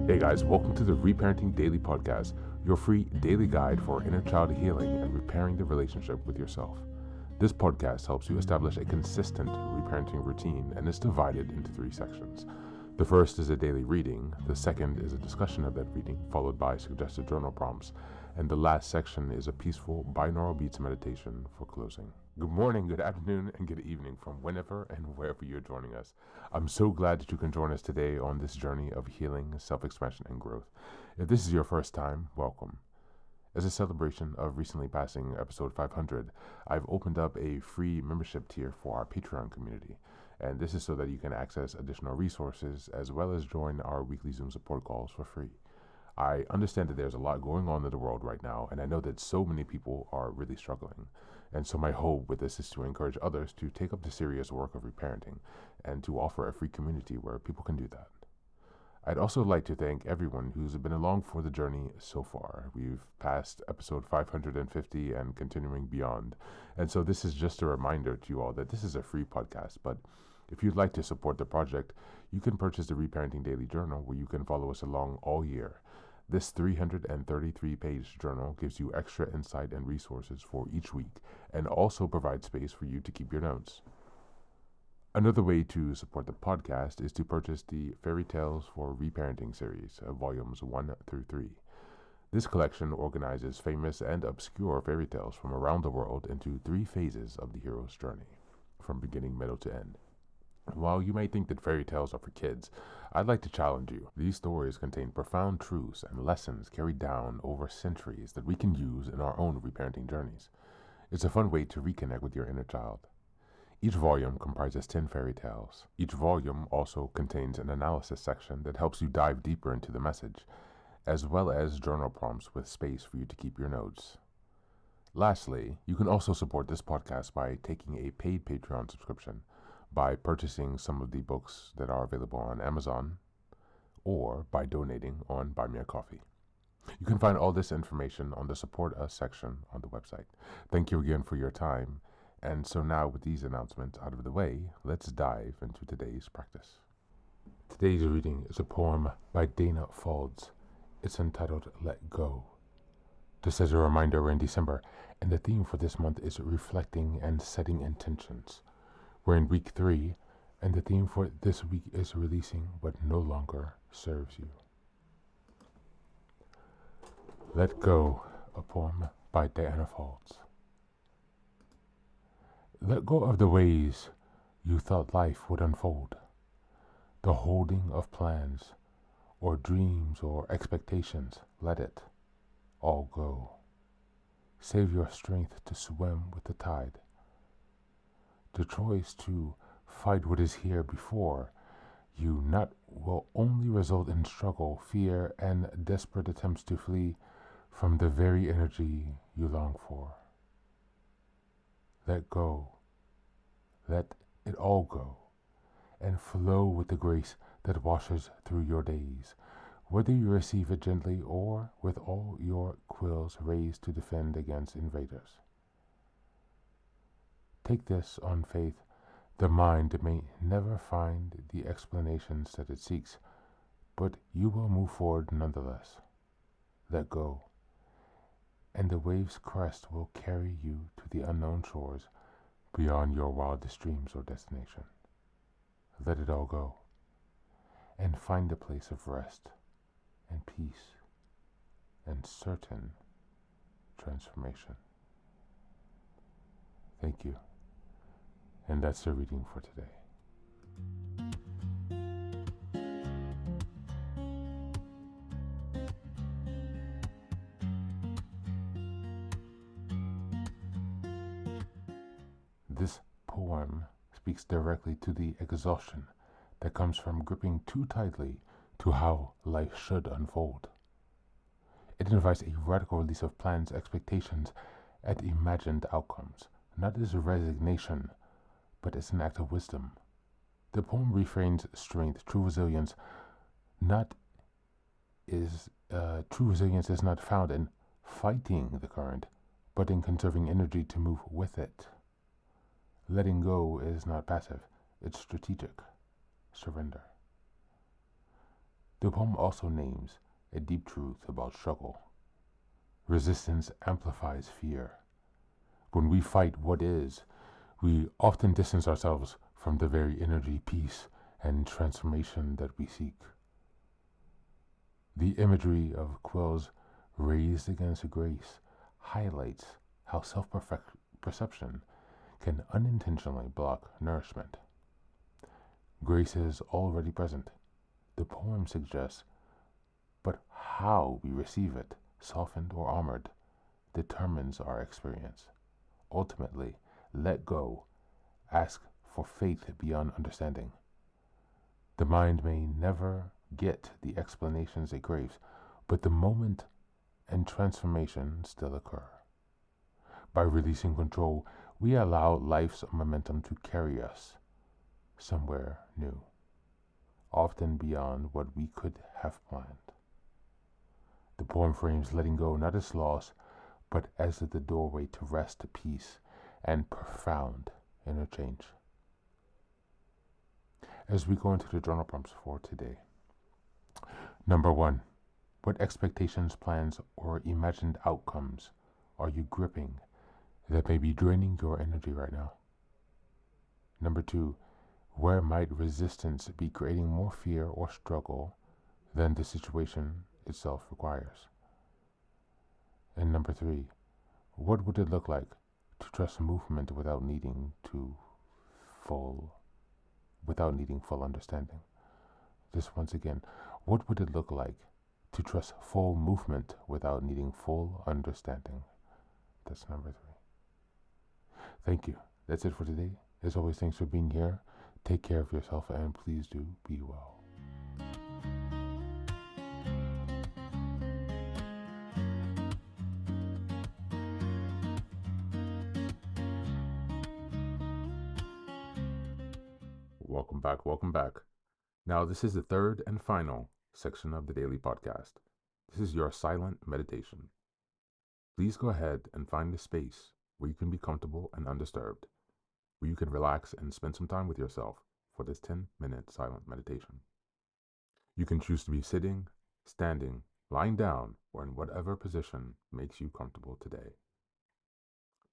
Hey guys, welcome to the Reparenting Daily podcast, your free daily guide for inner child healing and repairing the relationship with yourself. This podcast helps you establish a consistent reparenting routine and is divided into 3 sections. The first is a daily reading, the second is a discussion of that reading, followed by suggested journal prompts, and the last section is a peaceful binaural beats meditation for closing. Good morning, good afternoon, and good evening from whenever and wherever you're joining us. I'm so glad that you can join us today on this journey of healing, self-expansion, and growth. If this is your first time, welcome. As a celebration of recently passing episode 500, I've opened up a free membership tier for our Patreon community. And this is so that you can access additional resources as well as join our weekly Zoom support calls for free. I understand that there's a lot going on in the world right now, and I know that so many people are really struggling. And so my hope with this is to encourage others to take up the serious work of reparenting and to offer a free community where people can do that. I'd also like to thank everyone who's been along for the journey so far. We've passed episode 550 and continuing beyond. And so this is just a reminder to you all that this is a free podcast, but if you'd like to support the project, you can purchase the Reparenting Daily Journal where you can follow us along all year. This 333-page journal gives you extra insight and resources for each week and also provides space for you to keep your notes. Another way to support the podcast is to purchase the Fairy Tales for Reparenting series, volumes 1 through 3. This collection organizes famous and obscure fairy tales from around the world into 3 phases of the hero's journey, from beginning, middle to end. While you may think that fairy tales are for kids, I'd like to challenge you. These stories contain profound truths and lessons carried down over centuries that we can use in our own reparenting journeys. It's a fun way to reconnect with your inner child. Each volume comprises 10 fairy tales. Each volume also contains an analysis section that helps you dive deeper into the message, as well as journal prompts with space for you to keep your notes. Lastly, you can also support this podcast by taking a paid Patreon subscription, by purchasing some of the books that are available on Amazon, or by donating on Buy Me a Coffee. You can find all this information on the Support Us section on the website. Thank you again for your time. And so now with these announcements out of the way, let's dive into today's practice. Today's reading is a poem by Danna Faulds. It's entitled Let Go. Just as a reminder, we're in December, and the theme for this month is reflecting and setting intentions. We're in week 3, and the theme for this week is releasing what no longer serves you. Let Go, a poem by Danna Faulds. Let go of the ways you thought life would unfold, the holding of plans or dreams or expectations. Let it all go. Save your strength to swim with the tide. The choice to fight what is here before you not will only result in struggle, fear, and desperate attempts to flee from the very energy you long for. Let go. Let it all go, and flow with the grace that washes through your days, whether you receive it gently or with all your quills raised to defend against invaders. Take this on faith. The mind may never find the explanations that it seeks, but you will move forward nonetheless. Let go, and the wave's crest will carry you to the unknown shores beyond your wildest dreams or destination. Let it all go, and find a place of rest and peace and certain transformation. Thank you. And that's the reading for today. This poem speaks directly to the exhaustion that comes from gripping too tightly to how life should unfold. It invites a radical release of plans, expectations, and imagined outcomes, not as resignation, but as an act of wisdom. The poem refrains strength, true resilience is not found in fighting the current, but in conserving energy to move with it. Letting go is not passive, it's strategic. Surrender. The The poem also names a deep truth about struggle. Resistance amplifies fear. When we fight what is, we often distance ourselves from the very energy, peace, and transformation that we seek. The imagery of quills raised against grace highlights how self-perception can unintentionally block nourishment. Grace is already present. The poem suggests, but how we receive it, softened or armored, determines our experience. Ultimately, let go. Ask for faith beyond understanding. The mind may never get the explanations it craves, but the moment and transformation still occur. By releasing control, we allow life's momentum to carry us somewhere new, often beyond what we could have planned. The poem frames letting go not as loss, but as the doorway to rest, peace, and profound inner change. As we go into the journal prompts for today. Number 1, what expectations, plans, or imagined outcomes are you gripping that may be draining your energy right now? Number 2, where might resistance be creating more fear or struggle than the situation itself requires? And number 3, what would it look like to trust movement without needing full understanding? Just once again, what would it look like to trust full movement without needing full understanding? That's number 3. Thank you. That's it for today. As always, thanks for being here. Take care of yourself and please do be well. Welcome back. Welcome back. Now, this is the third and final section of the daily podcast. This is your silent meditation. Please go ahead and find a space where you can be comfortable and undisturbed, where you can relax and spend some time with yourself for this 10-minute silent meditation. You can choose to be sitting, standing, lying down, or in whatever position makes you comfortable today.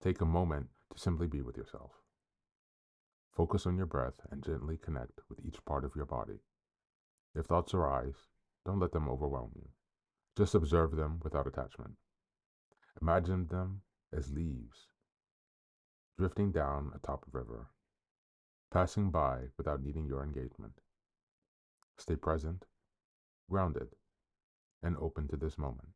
Take a moment to simply be with yourself. Focus on your breath and gently connect with each part of your body. If thoughts arise, don't let them overwhelm you. Just observe them without attachment. Imagine them as leaves drifting down atop a river, passing by without needing your engagement. Stay present, grounded, and open to this moment.